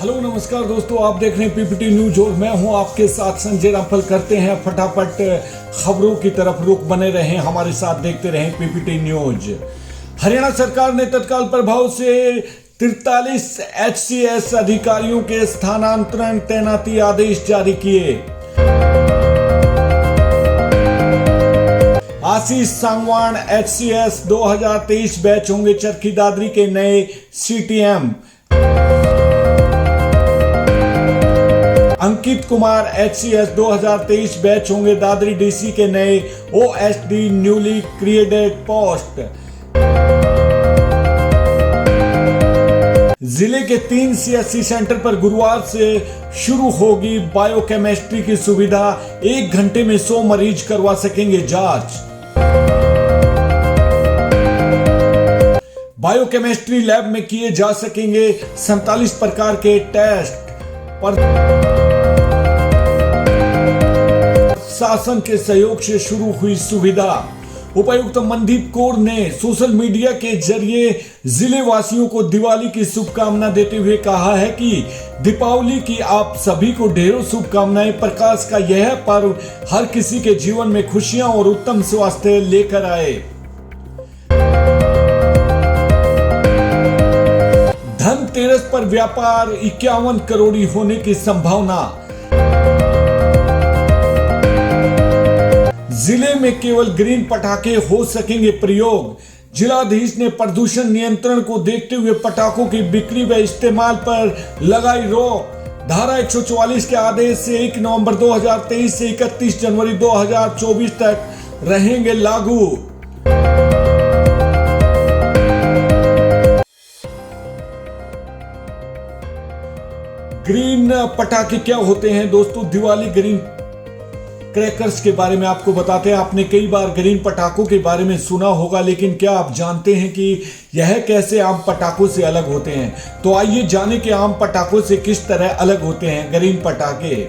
Hello नमस्कार दोस्तों, आप देख रहे हैं पीपीटी न्यूज और मैं हूं आपके साथ संजय रामफल। करते हैं फटाफट खबरों की तरफ रुख, बने रहें हमारे साथ, देखते रहें पीपीटी न्यूज। हरियाणा सरकार ने तत्काल प्रभाव से 43 HCS अधिकारियों के स्थानांतरण तैनाती आदेश जारी किए। आशीष सांगवान HCS 2023 बैच होंगे चरखी दादरी के नए CTM। Ankit Kumar HCS 2023 batch होंगे दादरी DC के नए OSD न्यूली क्रिएटेड पोस्ट। जिले के 3 CSC सेंटर पर गुरुवार से शुरू होगी बायोकेमिस्ट्री की सुविधा। 1 घंटे में 100 मरीज करवा सकेंगे जांच। बायोकेमिस्ट्री लैब में किए जा सकेंगे 47 प्रकार के टेस्ट। शासन के सहयोग से शुरू हुई सुविधा। उपायुक्त मनदीप कौर ने सोशल मीडिया के जरिए जिले वासियों को दिवाली की शुभकामना देते हुए कहा है कि दीपावली की आप सभी को ढेरों शुभकामनाएं। प्रकाश का यह पर्व हर किसी के जीवन में खुशियां और उत्तम स्वास्थ्य लेकर आए। धनतेरस पर व्यापार 51 करोड़ होने की संभावना। जिले में केवल ग्रीन पटाखे हो सकेंगे प्रयोग। जिलाधीश ने प्रदूषण नियंत्रण को देखते हुए पटाखों की बिक्री व इस्तेमाल पर लगाई रोक। धारा 144 के आदेश से 1 नवंबर 2023 से 31 जनवरी 2024 तक रहेंगे लागू। ग्रीन पटाखे क्या होते हैं दोस्तों? दिवाली ग्रीन क्रैकर्स के बारे में आपको बताते हैं। आपने कई बार ग्रीन पटाखों के बारे में सुना होगा, लेकिन क्या आप जानते हैं कि यह कैसे आम पटाखों से अलग होते हैं? तो आइए जानें कि आम पटाखों से किस तरह अलग होते हैं ग्रीन पटाखे।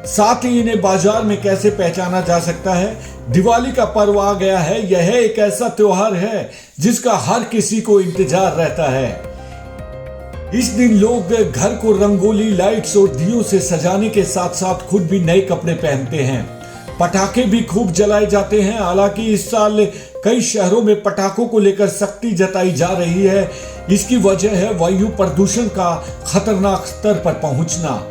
साथ ही इन्हें बाजार में कैसे पहचाना जा सकता है। दिवाली का पर्व आ गया है। यह एक ऐसा त्योहार है जिसका हर किसी को इंतजार रहता है। इस दिन लोग घर को रंगोली, लाइट्स और दियों से सजाने के साथ साथ खुद भी नए कपड़े पहनते हैं। पटाखे भी खूब जलाए जाते हैं। हालांकि इस साल कई शहरों में पटाखों को लेकर सख्ती जताई जा रही है। इसकी वजह है वायु प्रदूषण का खतरनाक स्तर पर पहुंचना।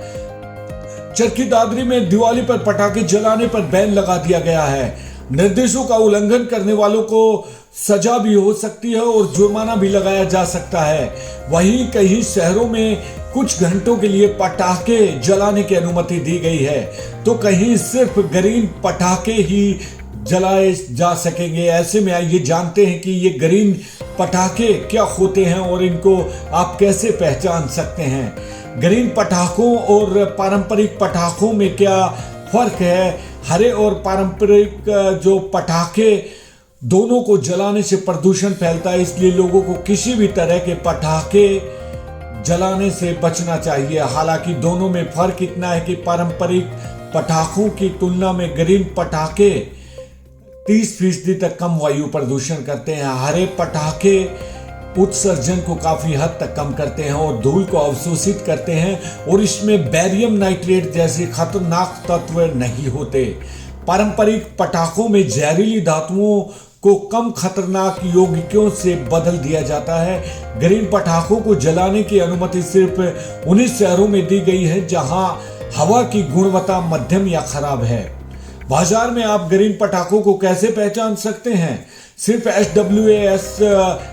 चरखी दादरी में दिवाली पर पटाखे जलाने पर बैन लगा दिया गया है। निर्देशों का उल्लंघन करने वालों को सजा भी हो सकती है और जुर्माना भी लगाया जा सकता है। वहीं कई शहरों में कुछ घंटों के लिए पटाखे जलाने की अनुमति दी गई है, तो कहीं सिर्फ ग्रीन पटाखे ही जलाए जा सकेंगे। ऐसे में आइए जानते हैं कि ये ग्रीन पटाखे क्या होते हैं और इनको आप कैसे पहचान सकते हैं। ग्रीन पटाखों और पारंपरिक पटाखों में क्या फर्क है? हरे और पारंपरिक जो पटाखे, दोनों को जलाने से प्रदूषण फैलता है, इसलिए लोगों को किसी भी तरह के पटाखे जलाने से बचना चाहिए। हालांकि दोनों में फर्क इतना है कि पारंपरिक पटाखों की तुलना में ग्रीन पटाखे 30% तक कम वायु प्रदूषण करते हैं। हरे पटाखे उत्सर्जन को काफी हद तक कम करते हैं और धूल को अवशोषित करते हैं और इसमें बैरियम नाइट्रेट जैसे खतरनाक तत्व नहीं होते। पारंपरिक पटाखों में जहरीली धातुओं को कम खतरनाक यौगिकों से बदल दिया जाता है। ग्रीन पटाखों को जलाने की अनुमति सिर्फ उन्हीं शहरों में दी गई है जहां हवा की गुणवत्ता मध्यम या खराब है। बाजार में आप ग्रीन पटाखों को कैसे पहचान सकते हैं? सिर्फ SWFL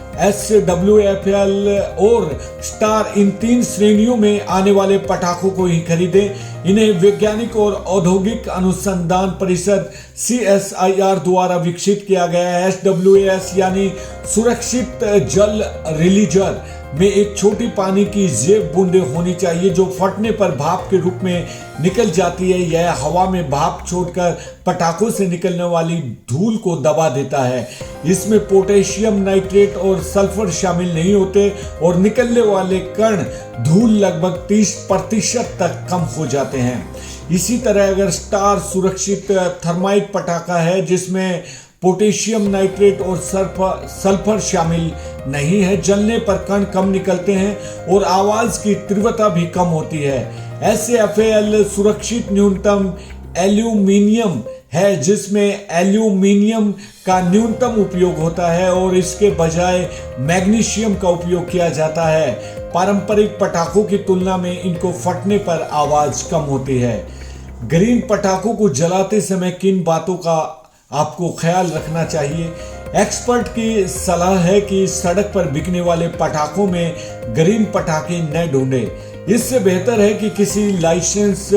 और स्टार, इन 3 श्रेणियों में आने वाले पटाखों को ही खरीदें। इन्हें वैज्ञानिक और औद्योगिक अनुसंधान परिषद CSIR द्वारा विकसित किया गया है। SWS यानी सुरक्षित जल रिलीजर में एक छोटी पानी की जेब बूंदें होनी चाहिए जो फटने पर भाप के रूप में निकल जाती है। यह हवा में भाप छोड़कर पटाखों से निकलने वाली धूल को दबा देता है। इसमें पोटेशियम नाइट्रेट और सल्फर शामिल नहीं होते और निकलने वाले कण धूल लगभग 30% तक कम हो जाते हैं। इसी तरह अगर स्टार सुरक्षित थर्माइट पटाखा है जिसमें पोटेशियम नाइट्रेट और सल्फर शामिल नहीं है। जलने पर कण कम निकलते हैं और आवाज की तीव्रता भी कम होती है। SAFAL सुरक्षित न्यूनतम एल्यूमीनियम है जिसमें एल्यूमीनियम का न्यूनतम उपयोग होता है और इसके बजाय मैग्नीशियम का उपयोग किया जाता है। पारंपरिक पटाखों की तुलना में इनको फटने पर आवाज कम होती है। ग्रीन पटाखों को जलाते समय किन बातों का आपको ख्याल रखना चाहिए? एक्सपर्ट की सलाह है कि सड़क पर बिकने वाले पटाखों में ग्रीन पटाखे न ढूंढें। इससे बेहतर है कि किसी लाइसेंस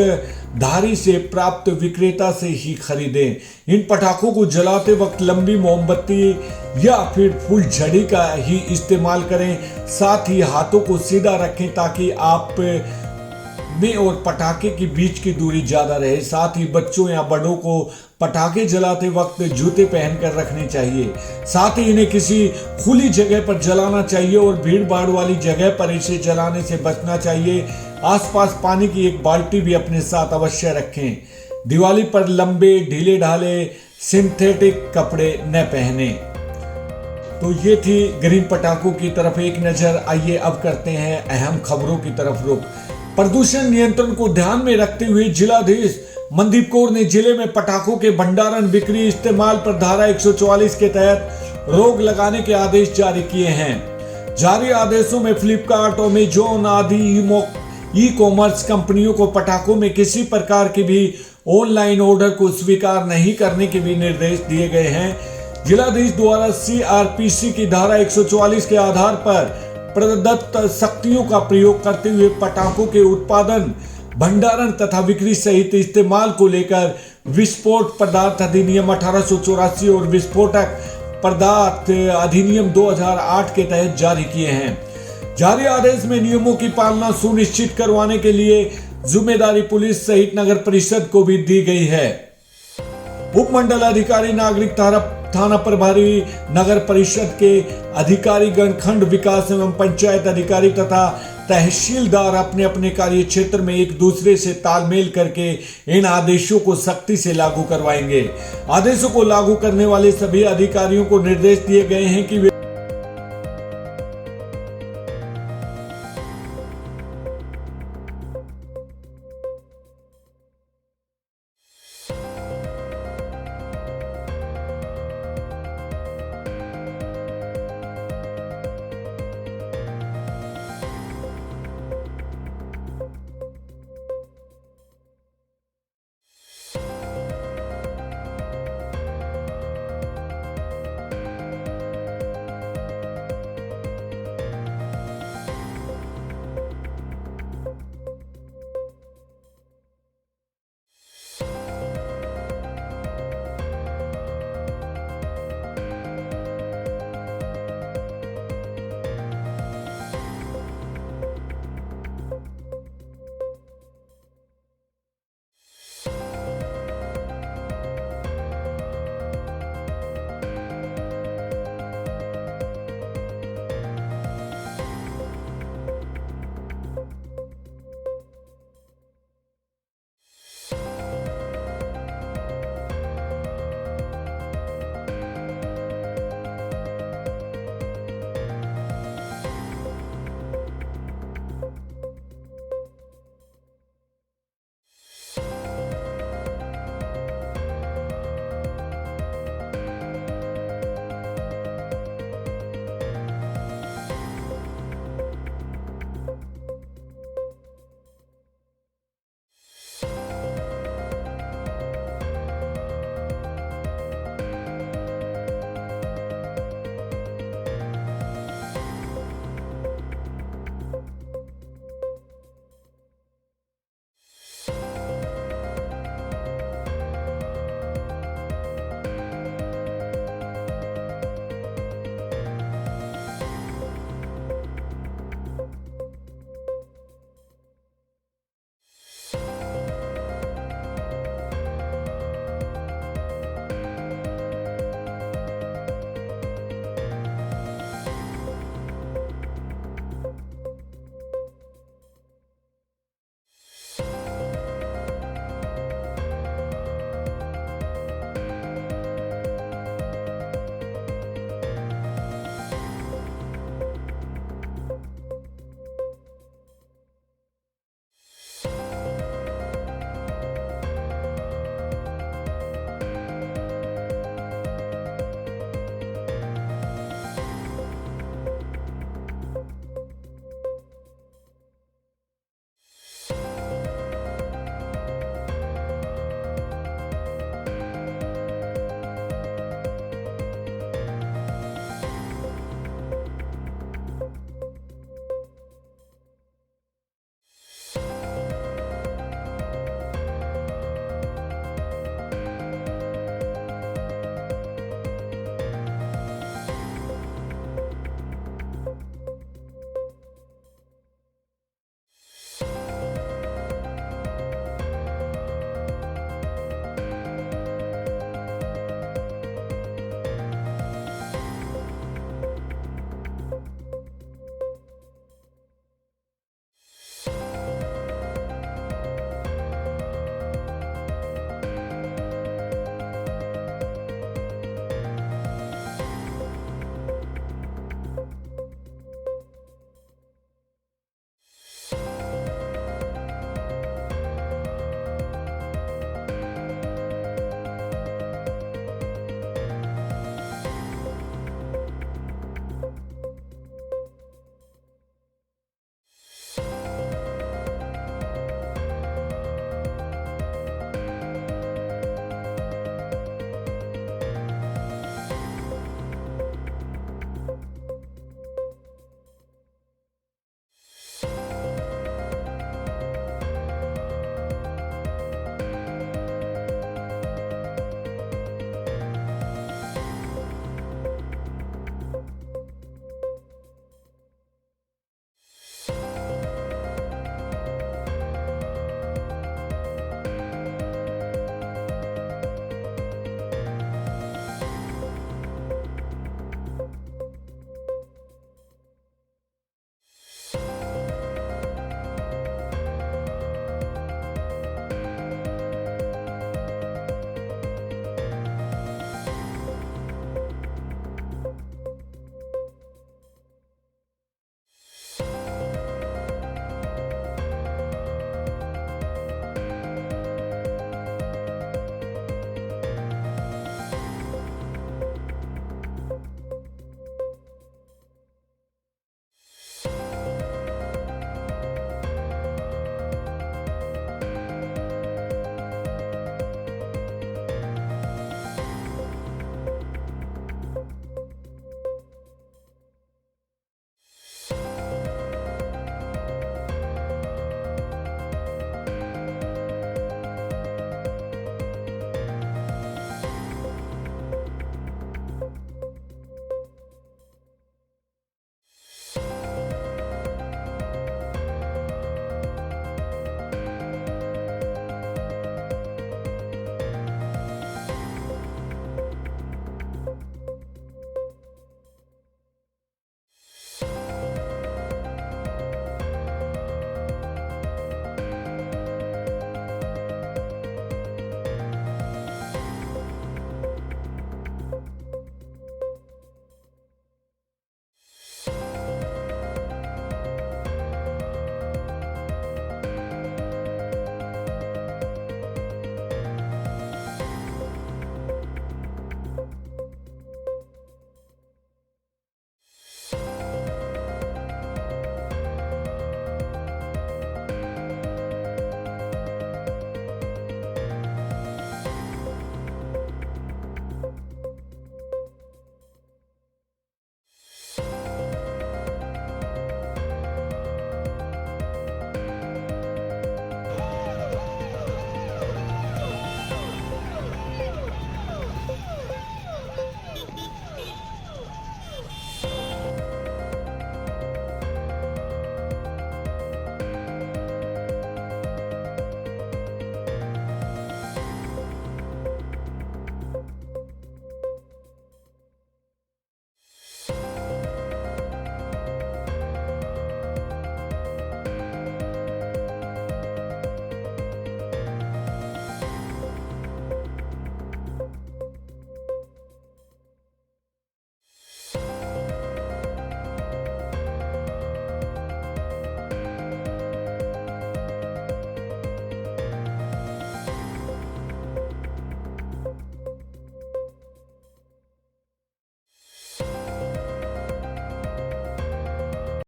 धारी से प्राप्त विक्रेता से ही खरीदें। इन पटाखों को जलाते वक्त लंबी मोमबत्ती या फिर फुलझड़ी का ही इस्तेमाल करें। साथ ही हाथों को सीधा रखें ताकि आप में और पटाखे के बीच की दूरी ज्यादा रहे। साथ ही बच्चों या बड़ों को पटाखे जलाते वक्त जूते पहनकर रखने चाहिए। साथ ही इन्हें किसी खुली जगह पर जलाना चाहिए और भीड़ भाड़ वाली जगह पर इसे जलाने से बचना चाहिए। आसपास पानी की एक बाल्टी भी अपने साथ अवश्य रखें। दिवाली पर लंबे ढीले ढाले सिंथेटिक कपड़े न पहने। तो ये थी ग्रीन पटाखों की तरफ एक नजर। आइए अब करते हैं अहम खबरों की तरफ रुख। प्रदूषण नियंत्रण को ध्यान में रखते हुए जिलाधीश मनदीप कौर ने जिले में पटाखों के भंडारण, बिक्री, इस्तेमाल पर धारा 144 के तहत रोक लगाने के आदेश जारी किए हैं। जारी आदेशों में फ्लिपकार्ट, अमेजॉन आदि ई कॉमर्स कंपनियों को पटाखों में किसी प्रकार की भी ऑनलाइन ऑर्डर को स्वीकार नहीं करने के भी निर्देश दिए गए हैं। जिलाधीश द्वारा CRPC की धारा 144 के आधार पर प्रदत्त शक्तियों का प्रयोग करते हुए पटाखों के उत्पादन, भंडारण तथा बिक्री सहित इस्तेमाल को लेकर विस्फोट पदार्थ अधिनियम 1884 और विस्फोटक पदार्थ अधिनियम 2008 के तहत जारी किए हैं। जारी आदेश में नियमों की पालना सुनिश्चित करवाने के लिए जिम्मेदारी पुलिस सहित नगर परिषद को भी दी गई है। उपमंडल अधिकारी, नागरिक थाना प्रभारी, नगर परिषद के अधिकारीगण, खंड विकास एवं पंचायत अधिकारी तथा तहसीलदार अपने अपने कार्य क्षेत्र में एक दूसरे से तालमेल करके इन आदेशों को सख्ती से लागू करवाएंगे। आदेशों को लागू करने वाले सभी अधिकारियों को निर्देश दिए गए हैं कि वे